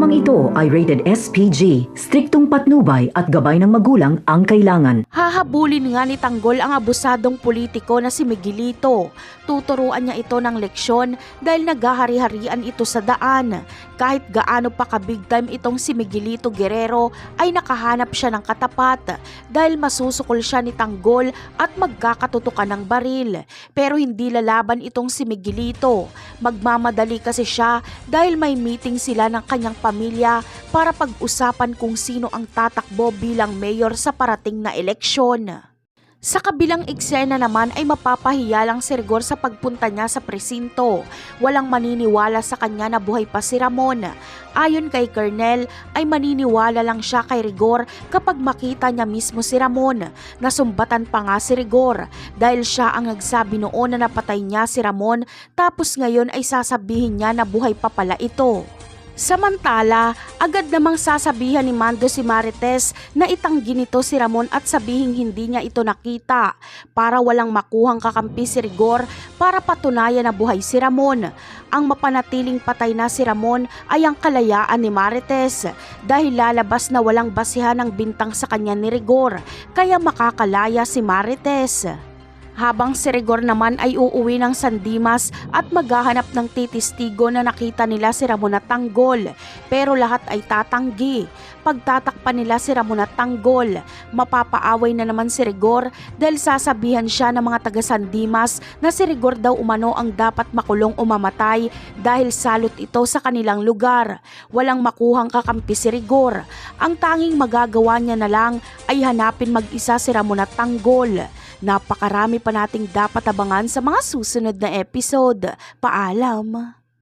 Programang ito ay rated SPG, striktong patnubay at gabay ng magulang ang kailangan. Hahabulin nga ni Tanggol ang abusadong politiko na si Miguelito. Tuturuan niya ito ng leksyon dahil naghahari-harian ito sa daan. Kahit gaano pa ka-big time itong si Miguelito Guerrero ay nakahanap siya ng katapat dahil masusukol siya ni Tanggol at magkakatutukan ng baril. Pero hindi lalaban itong si Miguelito. Magmamadali kasi siya dahil may meeting sila ng kanyang pamilya para pag-usapan kung sino ang tatakbo bilang mayor sa parating na eleksyon. Sa kabilang eksena naman ay mapapahiya lang si Rigor sa pagpunta niya sa presinto. Walang maniniwala sa kanya na buhay pa si Ramon. Ayon kay Colonel ay maniniwala lang siya kay Rigor kapag makita niya mismo si Ramon. Nasumbatan pa nga si Rigor dahil siya ang nagsabi noon na napatay niya si Ramon tapos ngayon ay sasabihin niya na buhay pa pala ito. Samantala, agad namang sasabihan ni Mando si Marites na itanggi nito si Ramon at sabihing hindi niya ito nakita para walang makuhang kakampi si Rigor para patunayan na buhay si Ramon. Ang mapanatiling patay na si Ramon ay ang kalayaan ni Marites dahil lalabas na walang basihan ng bintang sa kanya ni Rigor kaya makakalaya si Marites. Habang si Rigor naman ay uuwi ng San Dimas at maghahanap ng titistigo na nakita nila si Ramon at Tanggol. Pero lahat ay tatanggi. Pagtatakpan nila si Ramon at Tanggol, mapapaaway na naman si Rigor dahil sasabihan siya ng mga taga San Dimas na si Rigor daw umano ang dapat makulong o mamatay dahil salot ito sa kanilang lugar. Walang makuhang kakampi si Rigor. Ang tanging magagawa niya na lang ay hanapin mag-isa si Ramon at Tanggol. Napakarami pa nating dapat abangan sa mga susunod na episode. Paalam!